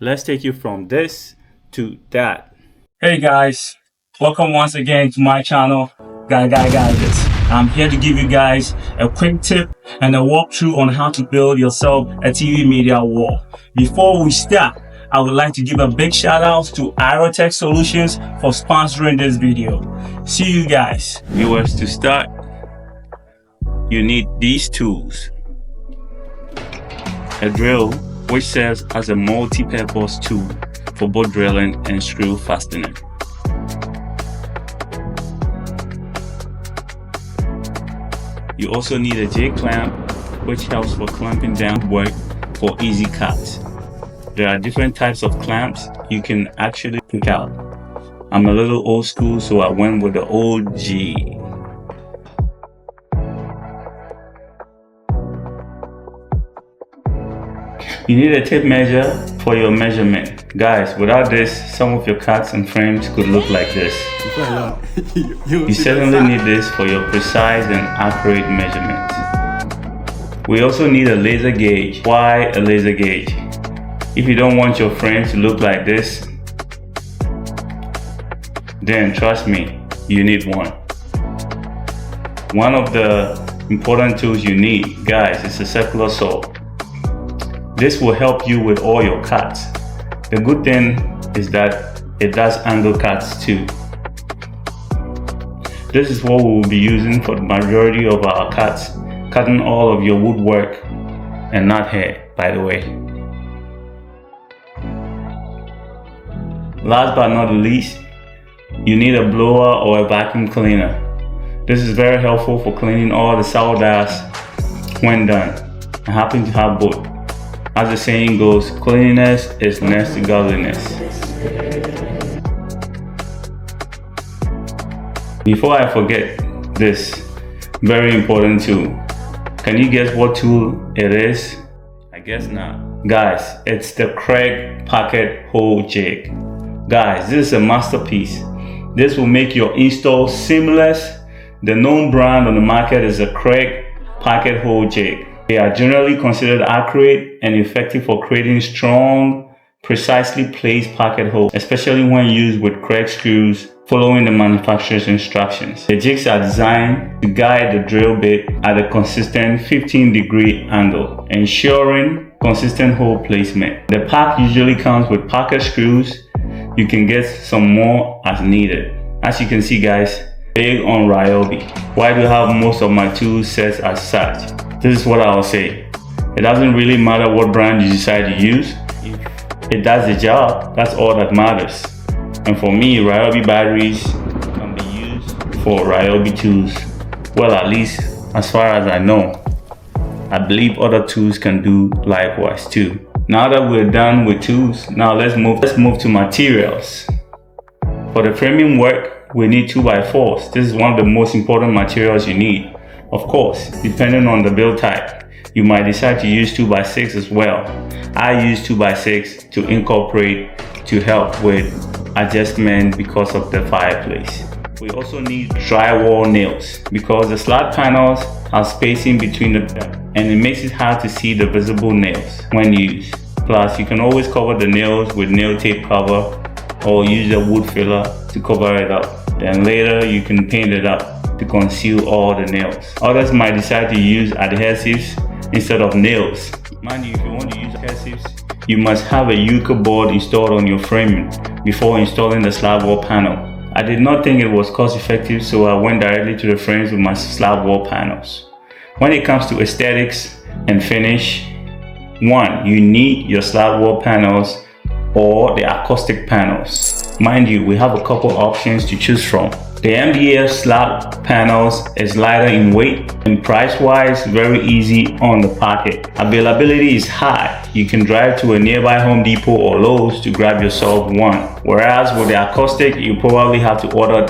Let's take you from this to that. Hey guys, welcome once again to my channel, GuyGuy-Gadgets. I'm here to give you guys a quick tip and a walkthrough on how to build yourself a TV media wall. Before we start, I would like to give a big shout out to Aerotech Solutions for sponsoring this video. See you guys. Viewers, to start, you need these tools. A drill, which serves as a multi-purpose tool for both drilling and screw fastening. You also need a J-clamp, which helps for clamping down work for easy cuts. There are different types of clamps you can actually pick out. I'm a little old school, so I went with the old G. You need a tape measure for your measurement. Guys, without this, some of your cuts and frames could look like this. You certainly need this for your precise and accurate measurements. We also need a laser gauge. Why a laser gauge? If you don't want your frame to look like this, then trust me, you need one. One of the important tools you need, guys, is a circular saw. This will help you with all your cuts. The good thing is that it does angle cuts too. This is what we will be using for the majority of our cuts, cutting all of your woodwork and not hair, by the way. Last but not least, you need a blower or a vacuum cleaner. This is very helpful for cleaning all the sawdust when done. I happen to have both. As the saying goes, cleanliness is next to godliness. Before I forget this very important tool, can you guess what tool it is? I guess not. Guys, it's the Kreg Pocket Hole Jig. Guys, this is a masterpiece. This will make your install seamless. The known brand on the market is a Kreg Pocket Hole Jig. They are generally considered accurate and effective for creating strong, precisely placed pocket holes, especially when used with Kreg screws following the manufacturer's instructions. The jigs are designed to guide the drill bit at a consistent 15-degree angle, ensuring consistent hole placement. The pack usually comes with pocket screws. You can get some more as needed. As you can see, guys, big on Ryobi. Why do I have most of my tool sets as such? This is what I'll say. It doesn't really matter what brand you decide to use. If it does the job, that's all that matters. And for me, Ryobi batteries can be used for Ryobi tools. Well, at least as far as I know. I believe other tools can do likewise too. Now that we're done with tools, now let's move to materials. For the framing work, we need 2x4s. This is one of the most important materials you need. Of course, depending on the build type, you might decide to use 2x6 as well. I use 2x6 to incorporate to help with adjustment because of the fireplace. We also need drywall nails because the slab panels have spacing between them and it makes it hard to see the visible nails when used. Plus, you can always cover the nails with nail tape cover or use a wood filler to cover it up. Then later you can paint it up to conceal all the nails. Others might decide to use adhesives instead of nails. Mind you, if you want to use adhesives, you must have a Euchre board installed on your framing before installing the slab wall panel. I did not think it was cost effective, so I went directly to the frames with my slab wall panels. When it comes to aesthetics and finish, one, you need your slab wall panels or the acoustic panels. Mind you, we have a couple options to choose from. The MDF slab panels is lighter in weight and price-wise very easy on the pocket. Availability is high. You can drive to a nearby Home Depot or Lowe's to grab yourself one. Whereas with the acoustic, you probably have to order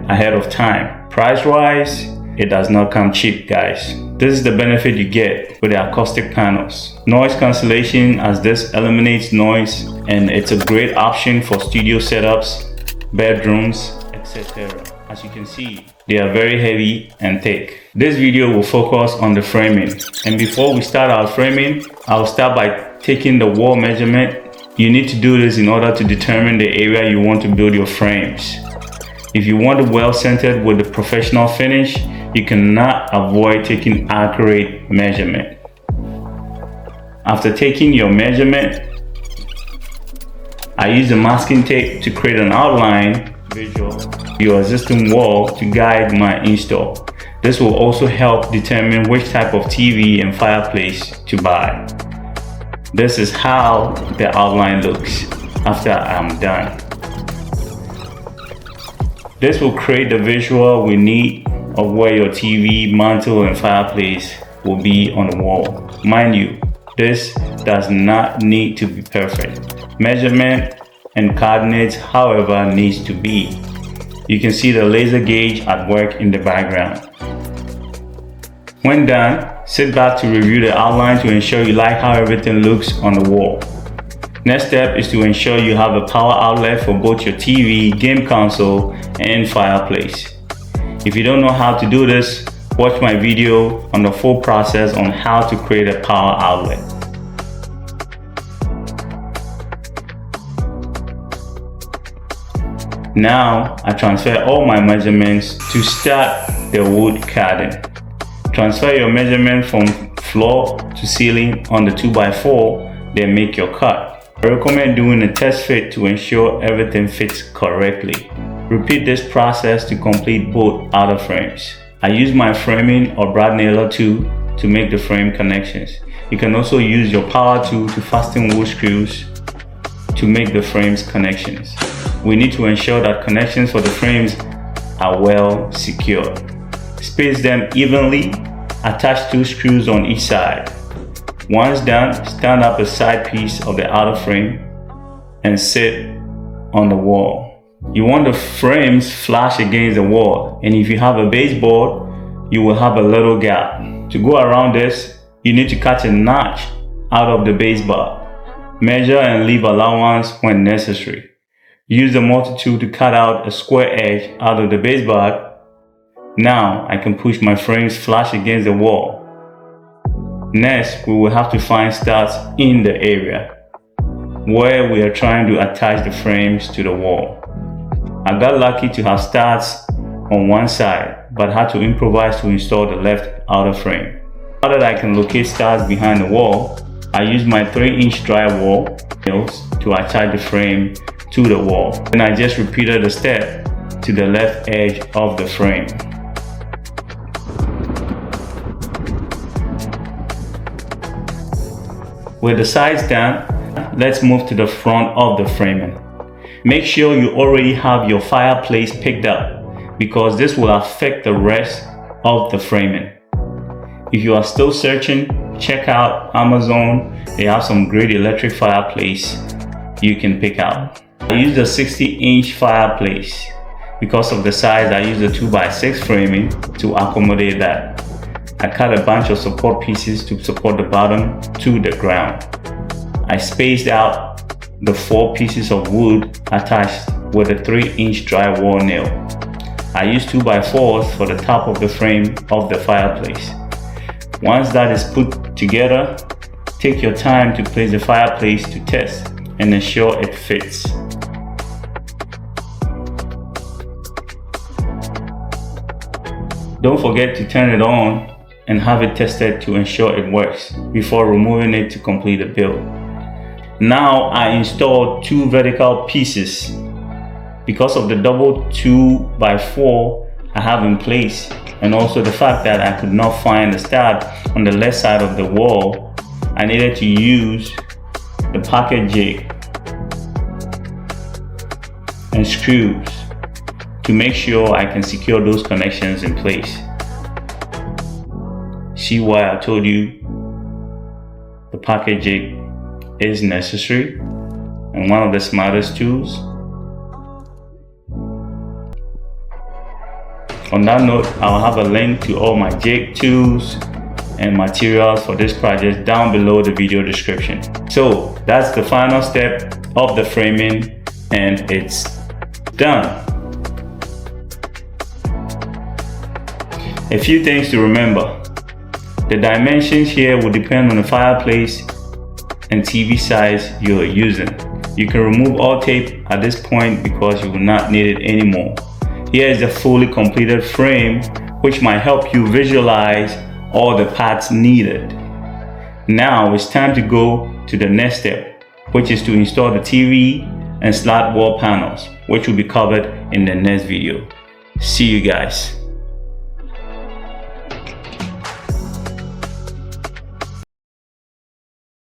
ahead of time. Price-wise, it does not come cheap, guys. This is the benefit you get with the acoustic panels. Noise cancellation, as this eliminates noise, and it's a great option for studio setups, bedrooms, etc. As you can see, they are very heavy and thick. This video will focus on the framing. And before we start our framing, I'll start by taking the wall measurement You need to do this in order to determine the area you want to build your frames. If you want it well centered with the professional finish, you cannot avoid taking accurate measurement. After taking your measurement, I use the masking tape to create an outline visual of your existing wall to guide my install. This will also help determine which type of TV and fireplace to buy. This is how the outline looks after I'm done. This will create the visual we need of where your TV, mantle, and fireplace will be on the wall. Mind you, this does not need to be perfect. Measurement and coordinates, however, needs to be. You can see the laser gauge at work in the background. When done, sit back to review the outline to ensure you like how everything looks on the wall. Next step is to ensure you have a power outlet for both your TV, game console, and fireplace. If you don't know how to do this, watch my video on the full process on how to create a power outlet. Now, I transfer all my measurements to start the wood cladding. Transfer your measurement from floor to ceiling on the 2x4, then make your cut. I recommend doing a test fit to ensure everything fits correctly. Repeat this process to complete both outer frames. I use my framing or brad nailer tool to make the frame connections. You can also use your power tool to fasten wood screws to make the frames connections. We need to ensure that connections for the frames are well secured. Space them evenly, attach 2 screws on each side. Once done, stand up a side piece of the outer frame and sit on the wall. You want the frames flush against the wall, and if you have a baseboard, you will have a little gap. To go around this, you need to cut a notch out of the baseboard. Measure and leave allowance when necessary. Use the multi-tool to cut out a square edge out of the baseboard. Now I can push my frames flush against the wall. Next, we will have to find studs in the area where we are trying to attach the frames to the wall. I got lucky to have studs on one side, but had to improvise to install the left outer frame. Now that I can locate studs behind the wall, I use my 3-inch drywall nails to attach the frame to the wall. Then I just repeated the step to the left edge of the frame. With the sides done, let's move to the front of the framing. Make sure you already have your fireplace picked up because this will affect the rest of the framing. If you are still searching, check out Amazon. They have some great electric fireplace you can pick out. I use the 60-inch fireplace. Because of the size, I use the 2x6 framing to accommodate that. I cut a bunch of support pieces to support the bottom to the ground. I spaced out the 4 pieces of wood attached with a 3-inch drywall nail. I used 2x4s for the top of the frame of the fireplace. Once that is put together, take your time to place the fireplace to test and ensure it fits. Don't forget to turn it on and have it tested to ensure it works before removing it to complete the build. Now I installed 2 vertical pieces. Because of the double 2x4 I have in place, and also the fact that I could not find the stud on the left side of the wall, I needed to use the pocket jig and screws to make sure I can secure those connections in place. See why I told you the pocket jig is necessary and one of the smartest tools. On that note, I'll have a link to all my jig tools and materials for this project down below the video description. So that's the final step of the framing and it's done. A few things to remember. The dimensions here will depend on the fireplace and TV size you're using. You can remove all tape at this point because you will not need it anymore. Here is the fully completed frame, which might help you visualize all the parts needed. Now it's time to go to the next step, which is to install the TV and slot wall panels, which will be covered in the next video. See you guys.